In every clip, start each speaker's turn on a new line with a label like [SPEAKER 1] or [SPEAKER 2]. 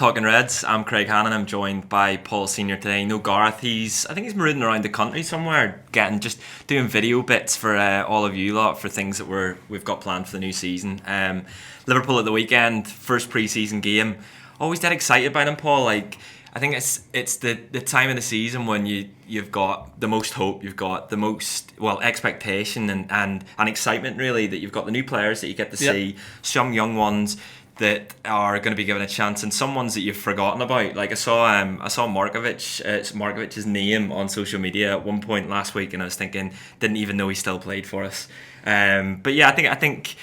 [SPEAKER 1] Talking Reds. I'm Craig Hannan. I'm joined by Paul Senior today. No Gareth. I think he's marooned around the country somewhere, doing video bits for all of you lot for things that we've got planned for the new season. Liverpool at the weekend, first pre-season game. Always dead excited by them, Paul. Like, I think it's the time of the season when you've got the most hope, you've got the most expectation and excitement really, that you've got the new players that you get to see, some young ones that are going to be given a chance, and some ones that you've forgotten about. Like I saw Markovic's name on social media at one point last week, and I was thinking, didn't even know he still played for us. But yeah, I think.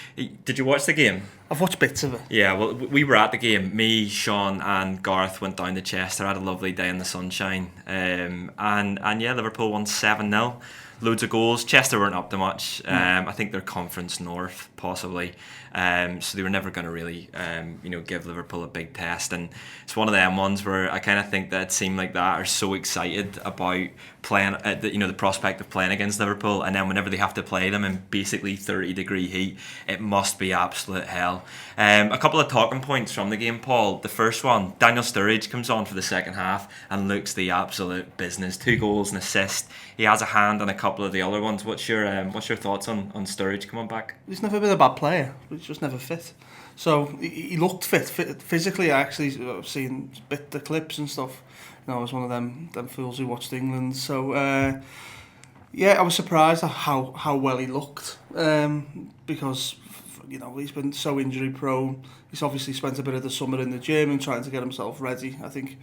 [SPEAKER 1] Did you watch the game?
[SPEAKER 2] I've watched bits of it.
[SPEAKER 1] Yeah, well, we were at the game. Me, Sean, and Gareth went down to Chester. Had a lovely day in the sunshine. And yeah, Liverpool won 7-0. Loads of goals. Chester weren't up to much. I think they're Conference North, possibly. So they were never going to really, give Liverpool a big test. And it's one of them ones where I kind of think that team like that are so excited about playing, the prospect of playing against Liverpool, and then whenever they have to play them in basically 30-degree heat, it must be absolute hell. A couple of talking points from the game, Paul. The first one, Daniel Sturridge comes on for the second half and looks the absolute business. 2 goals, an assist. He has a hand on a couple of the other ones. What's your thoughts on Sturridge coming back?
[SPEAKER 2] He's never been a bad player. He's just never fit. So he looked fit physically. I actually I've seen the clips and stuff. I was one of them fools who watched England. So I was surprised at how well he looked, because he's been so injury prone. He's obviously spent a bit of the summer in the gym and trying to get himself ready. I think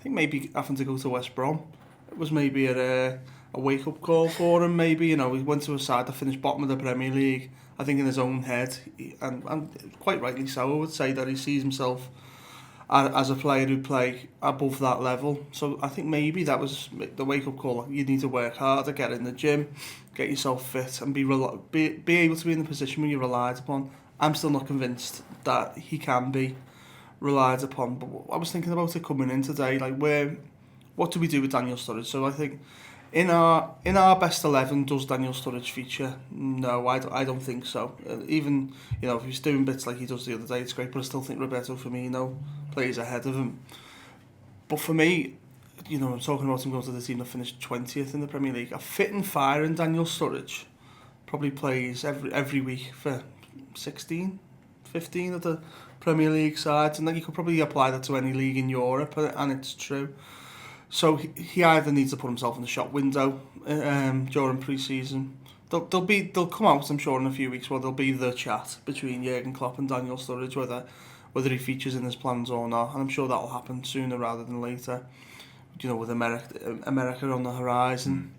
[SPEAKER 2] maybe having to go to West Brom, it was maybe a wake up call for him. Maybe he went to a side that finished bottom of the Premier League. I think in his own head, and quite rightly so, I would say that he sees himself as a player who play above that level. So I think maybe that was the wake-up call. You need to work harder, get in the gym, get yourself fit, and be able to be in the position where you're relied upon. I'm still not convinced that he can be relied upon. But I was thinking about it coming in today, like what do we do with Daniel Sturridge? So I think in our best 11, does Daniel Sturridge feature? No, I don't think so. Even if he's doing bits like he does the other day, it's great. But I still think Roberto Firmino plays ahead of him. But for me, I'm talking about him going to the team that finished 20th in the Premier League. A fit and firing Daniel Sturridge probably plays every week for 16, 15 of the Premier League sides, and then you could probably apply that to any league in Europe, and it's true. So he either needs to put himself in the shop window during pre-season. They'll come out, I'm sure, in a few weeks where there'll be the chat between Jurgen Klopp and Daniel Sturridge whether he features in his plans or not, and I'm sure that'll happen sooner rather than later. With America on the horizon.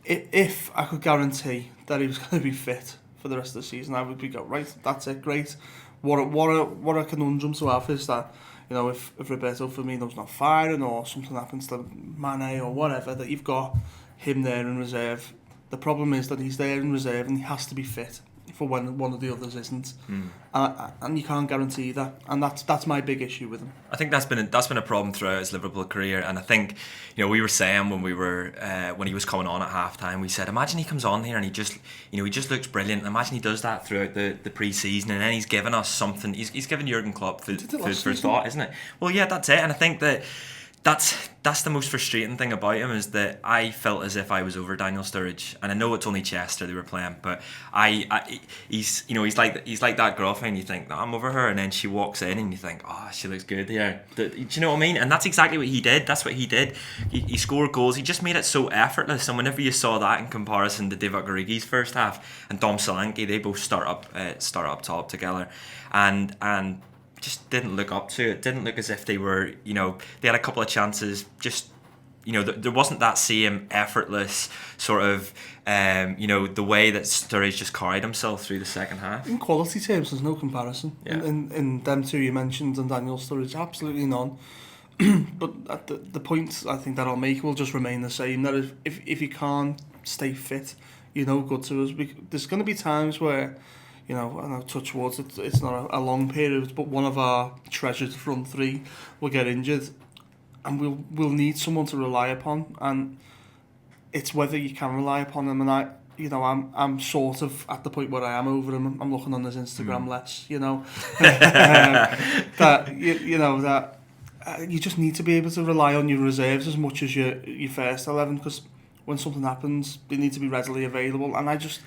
[SPEAKER 2] If I could guarantee that he was going to be fit for the rest of the season, I would be right. That's it, great. What a conundrum to have is that. If Roberto Firmino's not firing or something happens to Mane or whatever, that you've got him there in reserve. The problem is that he's there in reserve and he has to be fit for when one of the others isn't, and you can't guarantee that, and that's my big issue with him.
[SPEAKER 1] I think that's been a problem throughout his Liverpool career, and I think we were saying when he was coming on at halftime, we said, imagine he comes on here and he just looks brilliant. Imagine he does that throughout the pre-season, and then he's given us something. He's given Jurgen Klopp food for thought, isn't it? Well, yeah, that's it, and I think that. That's the most frustrating thing about him, is that I felt as if I was over Daniel Sturridge, and I know it's only Chester they were playing, but he's like that girlfriend. You think, I'm over her, and then she walks in and you think, oh, she looks good here. Do you know what I mean? And that's exactly what he did. That's what he did. He scored goals. He just made it so effortless. And whenever you saw that in comparison to Divock Origi's first half and Dom Solanke, they both start up top together, and just didn't look up to it. Didn't look as if they were, they had a couple of chances. Just, there wasn't that same effortless sort of, the way that Sturridge just carried himself through the second half.
[SPEAKER 2] In quality terms, there's no comparison. Yeah. In them two you mentioned and Daniel Sturridge, absolutely none. But at the point I think that I'll make will just remain the same. That if you can't stay fit, you're no good to us. There's going to be times where. I know, touch wood, it's not a long period, but one of our treasured front three will get injured, and we'll need someone to rely upon, and it's whether you can rely upon them. And I'm sort of at the point where I am over him. I'm looking on his Instagram less, that you just need to be able to rely on your reserves as much as your first 11, because when something happens, they need to be readily available. And I just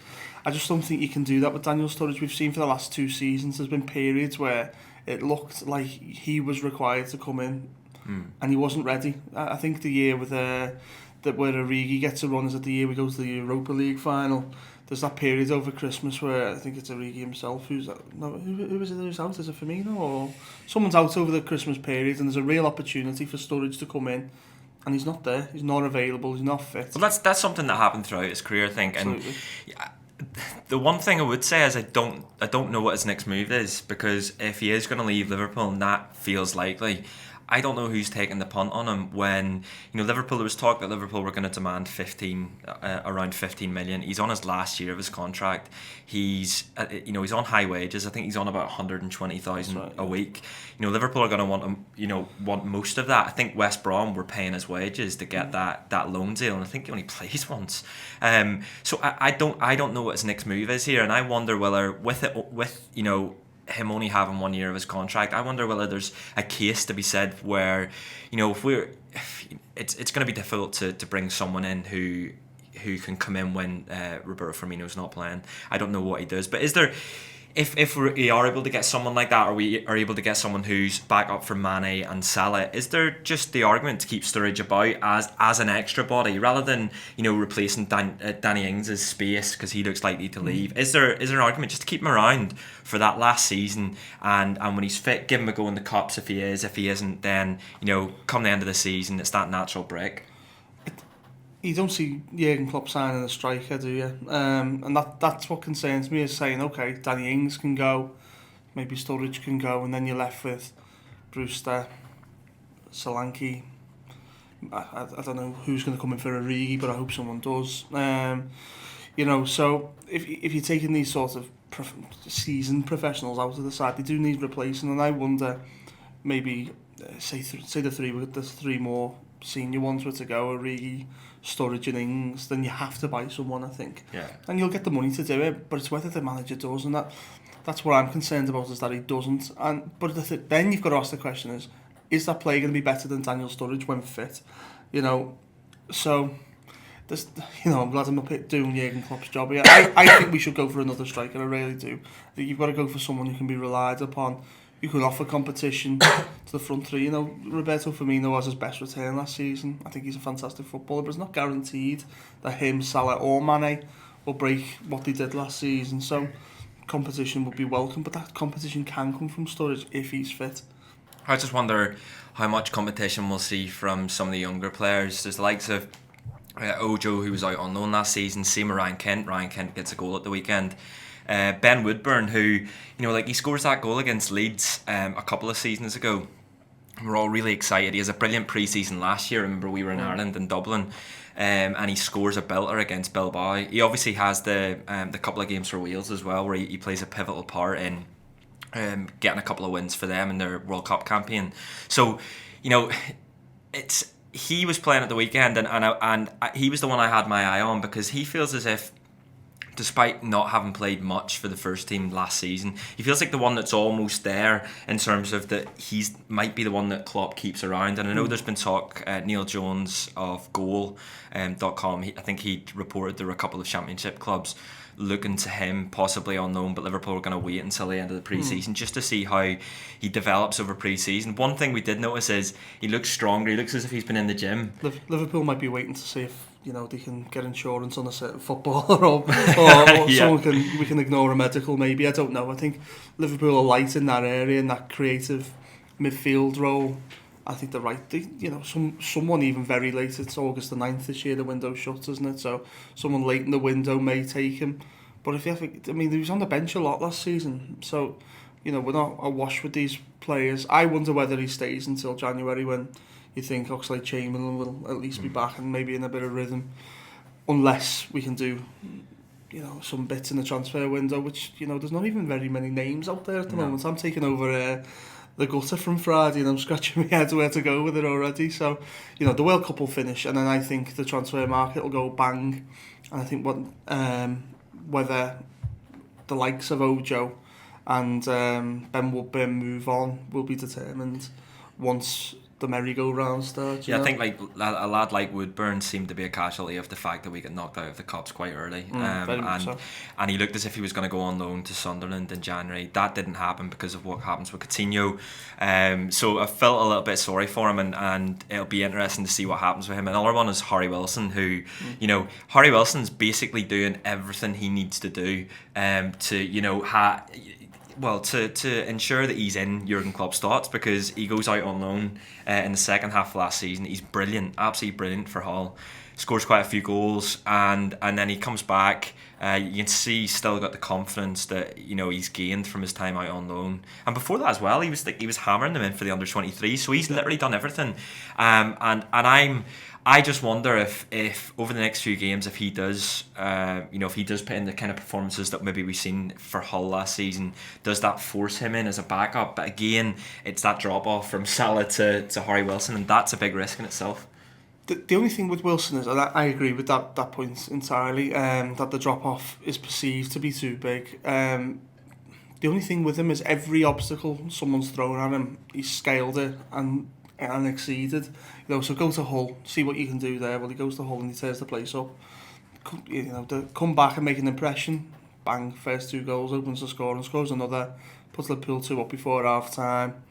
[SPEAKER 2] don't think you can do that with Daniel Sturridge. We've seen for the last 2 seasons, there's been periods where it looked like he was required to come in, and he wasn't ready. I think the year with where Origi gets a run is at the year we go to the Europa League final. There's that period over Christmas where I think it's Origi himself who is it who's out? Is it Firmino or someone's out over the Christmas period, and there's a real opportunity for Sturridge to come in, and he's not there. He's not available. He's not fit.
[SPEAKER 1] Well, that's something that happened throughout his career, I think.
[SPEAKER 2] Absolutely.
[SPEAKER 1] And the one thing I would say is I don't know what his next move is, because if he is going to leave Liverpool, and that feels likely, I don't know who's taking the punt on him. When Liverpool, there was talk that Liverpool were going to demand around 15 million. He's on his last year of his contract. He's he's on high wages. I think he's on about 120,000 a week. Liverpool are going to want him, want most of that. I think West Brom were paying his wages to get that loan deal, and I think he only plays once. So I don't know what his next move is here, and I wonder whether with him only having 1 year of his contract, I wonder whether there's a case to be said where, it's going to be difficult to bring someone in who can come in when Roberto Firmino's not playing. I don't know what he does, but is there, if we are able to get someone like that, or we are able to get someone who's back up for Mane and Salah, is there just the argument to keep Sturridge about as an extra body rather than replacing Danny Ings' space because he looks likely to leave? Is there an argument just to keep him around for that last season, and when he's fit, give him a go in the cups if he is? If he isn't, then come the end of the season, it's that natural break.
[SPEAKER 2] You don't see Jurgen Klopp signing a striker, do you? And that's what concerns me, is saying, okay, Danny Ings can go, maybe Sturridge can go, and then you're left with Brewster, Solanke. I don't know who's going to come in for Origi, but I hope someone does. So if you're taking these sort of seasoned professionals out of the side, they do need replacing, and I wonder, maybe say the three more senior ones were to go, Origi, Sturridge and Ings, then you have to buy someone, I think.
[SPEAKER 1] Yeah.
[SPEAKER 2] And you'll get the money to do it, but it's whether the manager does, and that's what I'm concerned about, is that he doesn't. But then you've got to ask the question, is that player going to be better than Daniel Sturridge when fit? So this, I'm glad I'm not doing Jurgen Klopp's job here. I think we should go for another striker, I really do. I think you've got to go for someone who can be relied upon, who can offer competition to the front three. Roberto Firmino was his best return last season. I think he's a fantastic footballer, but it's not guaranteed that him, Salah or Mane will break what they did last season. So competition would be welcome, but that competition can come from Sturridge if he's fit.
[SPEAKER 1] I just wonder how much competition we'll see from some of the younger players. There's the likes of Ojo, who was out on loan last season. Same with Ryan Kent. Ryan Kent gets a goal at the weekend. Ben Woodburn, who he scores that goal against Leeds a couple of seasons ago. We're all really excited. He has a brilliant pre-season last year. Remember, we were in Ireland, in Dublin, and he scores a belter against Bilbao. He obviously has the couple of games for Wales as well, where he plays a pivotal part in getting a couple of wins for them in their World Cup campaign. So, he was playing at the weekend, and he was the one I had my eye on, because he feels as if, despite not having played much for the first team last season, he feels like the one that's almost there, in terms of that he's might be the one that Klopp keeps around. And I know there's been talk, Neil Jones of Goal.com, I think he reported there were a couple of Championship clubs looking to him, possibly on loan, but Liverpool are going to wait until the end of the pre-season just to see how he develops over pre-season. One thing we did notice is he looks stronger. He looks as if he's been in the gym.
[SPEAKER 2] Liverpool might be waiting to see if they can get insurance on a certain footballer, or yeah. we can ignore a medical, maybe. I don't know. I think Liverpool are light in that area, in that creative midfield role. I think they're right. Someone even very late. It's August the 9th this year. The window's shut, isn't it? So someone late in the window may take him. But he was on the bench a lot last season. So we're not awash with these players. I wonder whether he stays until January, when you think Oxlade-Chamberlain will at least be back and maybe in a bit of rhythm, unless we can do some bits in the transfer window, which there's not even very many names out there at the moment. I'm taking over the gutter from Friday, and I'm scratching my head where to go with it already. So the World Cup will finish, and then I think the transfer market will go bang. And I think whether the likes of Ojo and Ben Woodburn move on will be determined once the merry-go-round starts.
[SPEAKER 1] Yeah, I think like a lad like Woodburn seemed to be a casualty of the fact that we got knocked out of the Cups quite early,
[SPEAKER 2] very much so.
[SPEAKER 1] and he looked as if he was going to go on loan to Sunderland in January. That didn't happen because of what happens with Coutinho. So I felt a little bit sorry for him, and it'll be interesting to see what happens with him. Another one is Harry Wilson, who Harry Wilson's basically doing everything he needs to do to ensure that he's in Jurgen Klopp's thoughts, because he goes out on loan in the second half of last season. He's brilliant, absolutely brilliant for Hull. Scores quite a few goals, and then he comes back. You can see he's still got the confidence that he's gained from his time out on loan. And before that as well, he was hammering them in for the under-23. So he's literally done everything. I just wonder if over the next few games, if he does put in the kind of performances that maybe we've seen for Hull last season, does that force him in as a backup? But again, it's that drop off from Salah to Harry Wilson, and that's a big risk in itself.
[SPEAKER 2] The only thing with Wilson is, and I agree with that point entirely, that the drop off is perceived to be too big. The only thing with him is every obstacle someone's thrown at him, he's scaled it and exceeded. So go to Hull, see what you can do there. Well, he goes to Hull and he tears the place up. Come back and make an impression. Bang, first 2 goals, opens the score and scores another. Puts Liverpool 2 up before half time.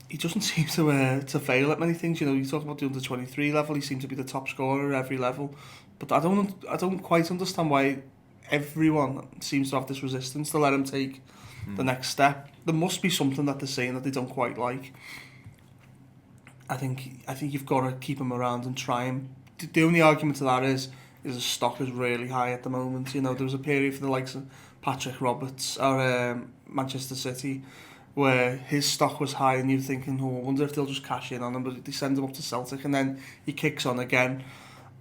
[SPEAKER 2] He doesn't seem to fail at many things. You talk about the under-23 level. He seems to be the top scorer at every level. But I don't quite understand why everyone seems to have this resistance to let him take the next step. There must be something that they're saying that they don't quite like. I think you've got to keep him around and try him. The only argument to that is his stock is really high at the moment. There was a period for the likes of Patrick Roberts or Manchester City where his stock was high, and you're thinking, I wonder if they'll just cash in on him, but they send him up to Celtic and then he kicks on again.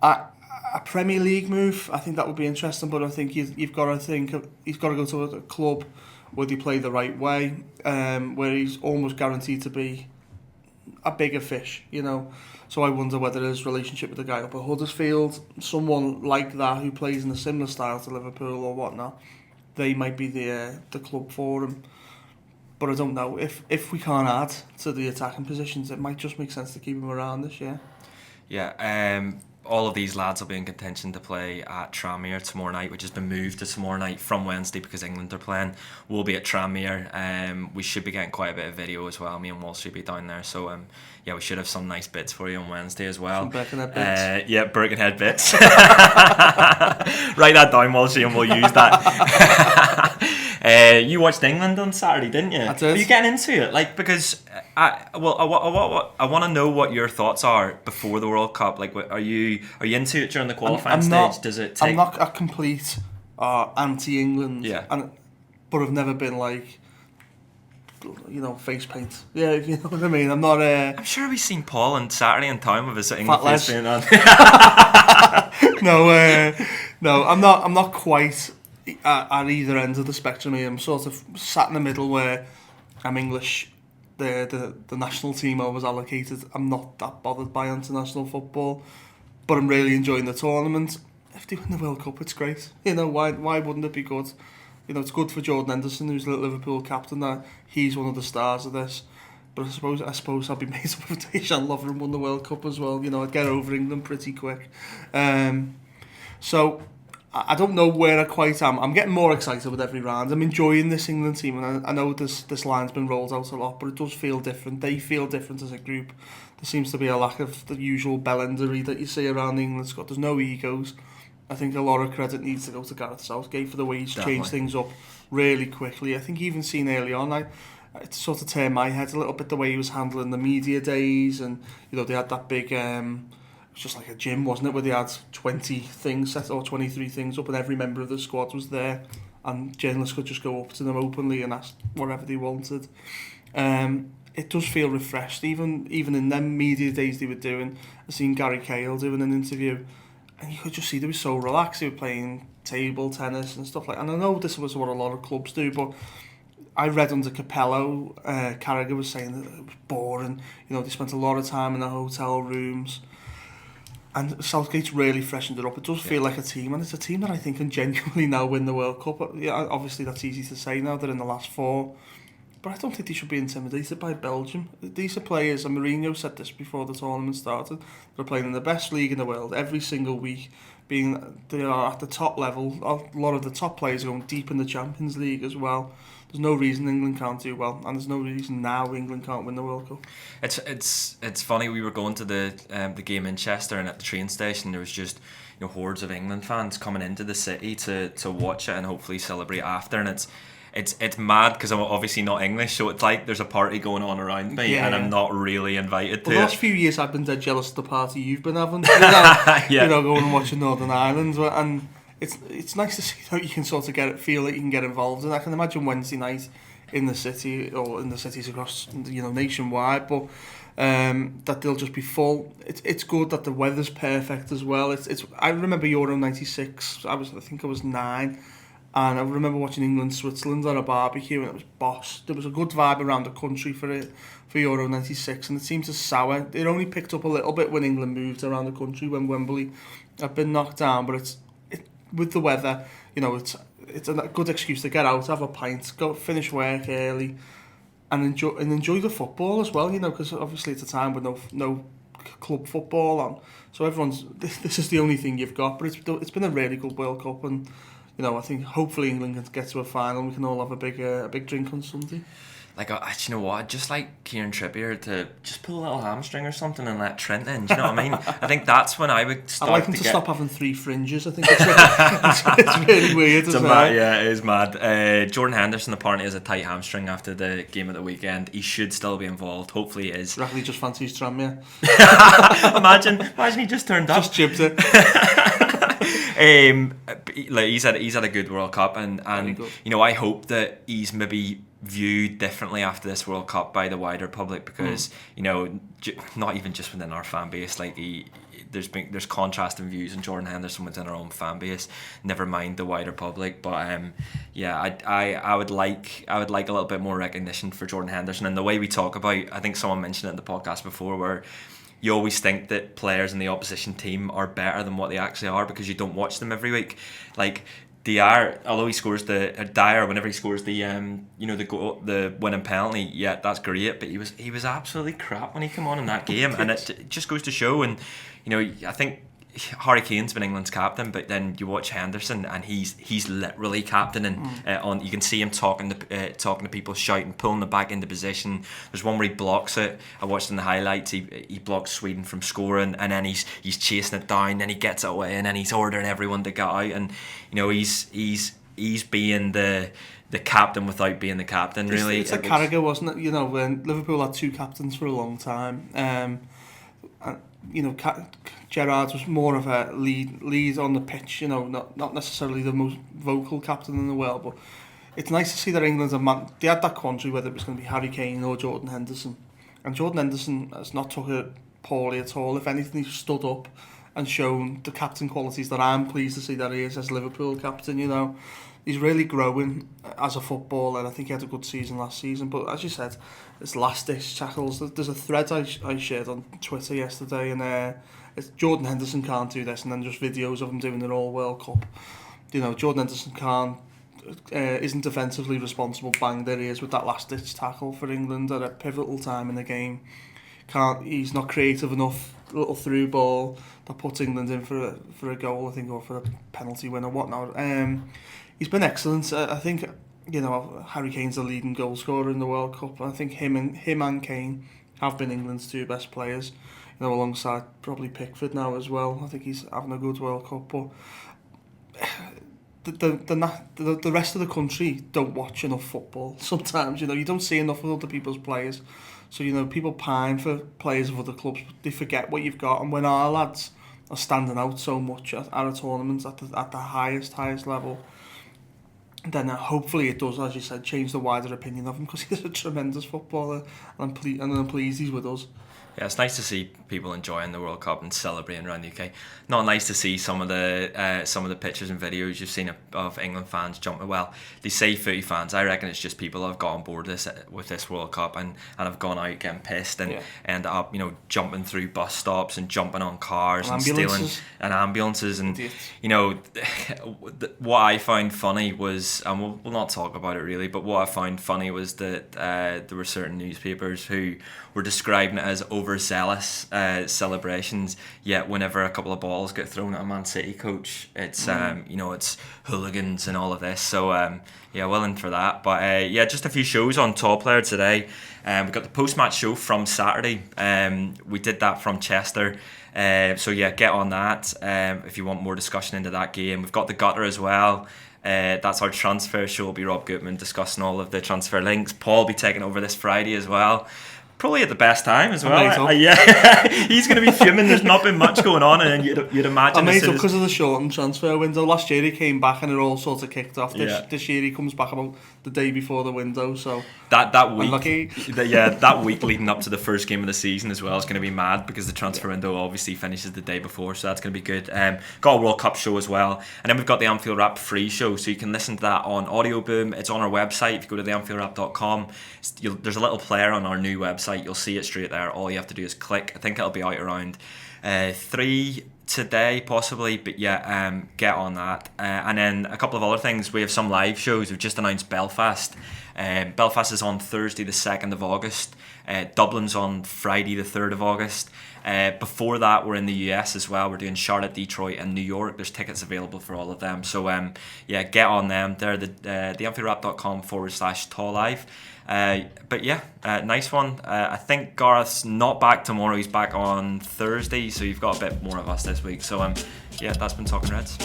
[SPEAKER 2] A Premier League move, I think that would be interesting, but I think you've got to think he's got to go to a club where they play the right way, where he's almost guaranteed to be a bigger fish, So I wonder whether his relationship with the guy up at Huddersfield, someone like that who plays in a similar style to Liverpool or whatnot, they might be the club for him. But I don't know. If we can't add to the attacking positions, it might just make sense to keep him around this year.
[SPEAKER 1] Yeah, all of these lads will be in contention to play at Tranmere tomorrow night, which has been moved to tomorrow night from Wednesday because England are playing. We'll be at Tranmere. We should be getting quite a bit of video as well. Me and Wall should be down there. So we should have some nice bits for you on Wednesday as well.
[SPEAKER 2] Some Birkenhead bits.
[SPEAKER 1] Birkenhead bits. Write that down, Walshy, and we'll use that. You watched England on Saturday, didn't you?
[SPEAKER 2] I did.
[SPEAKER 1] Are you getting into it? Because I want to know what your thoughts are before the World Cup. Are you into it during the qualifying stage? Does it take?
[SPEAKER 2] I'm not a complete anti-England.
[SPEAKER 1] Yeah.
[SPEAKER 2] But I've never been face paint. Yeah, if you know what I mean. I'm not.
[SPEAKER 1] I'm sure we've seen Paul on Saturday in town with his England face paint on.
[SPEAKER 2] No, I'm not quite at either end of the spectrum here. I'm sort of sat in the middle where I'm English. The national team I was allocated. I'm not that bothered by international football, but I'm really enjoying the tournament. If they win the World Cup, it's great. Why wouldn't it be good? It's good for Jordan Henderson, who's the Liverpool captain, that he's one of the stars of this. But I suppose I'll be made up if Dejan Lovren won the World Cup as well. I'd get over England pretty quick. So I don't know where I quite am. I'm getting more excited with every round. I'm enjoying this England team, and I know this line's been rolled out a lot, but it does feel different. They feel different as a group. There seems to be a lack of the usual bellendery that you see around the England squad. There's no egos. I think a lot of credit needs to go to Gareth Southgate for the way he's changed things up really quickly. I think even seen early on, it sort of turned my head a little bit the way he was handling the media days, and they had that big it was just like a gym, wasn't it, where they had 20 things set or 23 things up, and every member of the squad was there, and journalists could just go up to them openly and ask whatever they wanted. It does feel refreshed, even in them media days they were doing. I've seen Gary Cahill doing an interview, and you could just see they were so relaxed. They were playing table tennis and stuff like that. And I know this was what a lot of clubs do, but I read under Capello, Carragher was saying that it was boring. They spent a lot of time in the hotel rooms. And Southgate's really freshened it up. It does feel like a team, and it's a team that I think can genuinely now win the World Cup. Yeah, obviously that's easy to say now. They're in the last 4. but I don't think they should be intimidated by Belgium. These are players, and Mourinho said this before the tournament started, they're playing in the best league in the world every single week, they are at the top level. A lot of the top players are going deep in the Champions League as well. There's no reason England can't do well, and there's no reason now England can't win the World Cup.
[SPEAKER 1] It's funny, we were going to the game in Chester, and at the train station there was just hordes of England fans coming into the city to watch it and hopefully celebrate after, and it's mad because I'm obviously not English, so it's like there's a party going on around me, and I'm not really invited to it.
[SPEAKER 2] The last few years I've been dead jealous of the party you've been having, going and watching Northern Ireland, and it's nice to see how you can sort of feel that you can get involved, and I can imagine Wednesday night in the city or in the cities across nationwide, but that they'll just be full. It's good that the weather's perfect as well. I remember Euro '96. I think I was 9. And I remember watching England-Switzerland on a barbecue, and it was boss. There was a good vibe around the country for Euro '96, and it seemed to sour. It only picked up a little bit when England moved around the country, when Wembley had been knocked down. But with the weather, it's a good excuse to get out, have a pint, go finish work early, and enjoy the football as well. Because obviously it's a time with no club football on, so this is the only thing you've got. But it's been a really good World Cup, and I think hopefully England can get to a final and we can all have a big drink on Sunday.
[SPEAKER 1] Like, you know what? I'd just like Kieran Trippier to just pull a little hamstring or something and let Trent in. Do you know what I mean? I think that's when I would start.
[SPEAKER 2] I'd like him to stop having 3 fringes. I think it's really weird.
[SPEAKER 1] Yeah, it is mad. Jordan Henderson apparently has a tight hamstring after the game of the weekend. He should still be involved. Hopefully he is.
[SPEAKER 2] Reckon he just fancies Tranmere.
[SPEAKER 1] Imagine he just turned up.
[SPEAKER 2] Just chipped it.
[SPEAKER 1] He's had a good World Cup, and I hope that he's maybe viewed differently after this World Cup by the wider public, because not even just within our fan base, like there's contrasting views on Jordan Henderson within our own fan base, never mind the wider public. But I would like a little bit more recognition for Jordan Henderson, and the way we talk about, I think someone mentioned it in the podcast before, where you always think that players in the opposition team are better than what they actually are because you don't watch them every week. Like Dyer, although he scores Dyer, whenever he scores the goal, the winning penalty, yeah, that's great. But he was absolutely crap when he came on in that game, and it just goes to show. And I think Harry Kane's been England's captain, but then you watch Henderson and he's literally captain, and you can see him talking to people, shouting, pulling them back into position. There's one where he blocks it. I watched in the highlights. He blocks Sweden from scoring, and then he's chasing it down. Then he gets it away, and then he's ordering everyone to get out. And he's being the captain without being the captain. Really,
[SPEAKER 2] it's like Carragher, wasn't it? When Liverpool had 2 captains for a long time. Gerrard was more of a lead on the pitch, not necessarily the most vocal captain in the world, but it's nice to see that England they had that quandary whether it was going to be Harry Kane or Jordan Henderson, and Jordan Henderson has not took it poorly at all. If anything, he's stood up and shown the captain qualities that I'm pleased to see that he is as Liverpool captain. He's really growing as a footballer, and I think he had a good season last season. But as you said, it's last-ditch tackles. There's a thread I shared on Twitter yesterday, and it's Jordan Henderson can't do this, and then just videos of him doing it all World Cup. Jordan Henderson isn't defensively responsible. Bang, there he is with that last-ditch tackle for England at a pivotal time in the game. He's not creative enough. Little through ball that puts England in for a goal, I think, or for a penalty win or whatnot. He's been excellent. I think Harry Kane's the leading goal scorer in the World Cup. I think him and Kane have been England's 2 best players. Alongside probably Pickford now as well. I think he's having a good World Cup. But the rest of the country don't watch enough football. Sometimes you don't see enough of other people's players. So people pine for players of other clubs, but they forget what you've got. And when our lads are standing out so much at a tournament at the highest level, then hopefully it does, as you said, change the wider opinion of him, because he's a tremendous footballer, and I'm pleased he's with us.
[SPEAKER 1] Yeah, it's nice to see people enjoying the World Cup and celebrating around the UK. Not nice to see some of the pictures and videos you've seen of England fans jumping. Well, they say footy fans. I reckon it's just people that have got on board with this World Cup and have gone out getting pissed and end up jumping through bus stops and jumping on cars and stealing ambulances and what I found funny was, and we'll not talk about it really, but what I found funny was that there were certain newspapers who were describing it as overzealous celebrations, yet whenever a couple of balls get thrown at a Man City coach, it's it's hooligans and all of this. So willing for that. But just a few shows on Top Player today. We got the post-match show from Saturday. We did that from Chester. Get on that if you want more discussion into that game. We've got the Gutter as well. That's our transfer show. Will be Rob Gutman discussing all of the transfer links. Paul will be taking over this Friday as well. Probably at the best time as well. He's going to be fuming. There's not been much going on, and you'd imagine.
[SPEAKER 2] I made up because of the shortened transfer window. Last year he came back and it all sort of kicked off. This year he comes back about the day before the window. So
[SPEAKER 1] that week, that week leading up to the first game of the season as well is going to be mad because the transfer window obviously finishes the day before. So that's going to be good. Got a World Cup show as well, and then we've got the Anfield Wrap free show, so you can listen to that on Audio Boom. It's on our website. If you go to theanfieldwrap.com, there's a little player on our new website. You'll see it straight there. All you have to do is click. I think it'll be out around 3 today possibly, but get on that. And then a couple of other things. We have some live shows. We've just announced Belfast. Belfast is on Thursday the 2nd of August. Dublin's on Friday the 3rd of August. Before that, we're in the US as well. We're doing Charlotte, Detroit and New York. There's tickets available for all of them. So get on them. They're theanfieldwrap.com/TALLive. Nice one. I think Gareth's not back tomorrow. He's back on Thursday, so you've got a bit more of us this week. So that's been Talking Reds.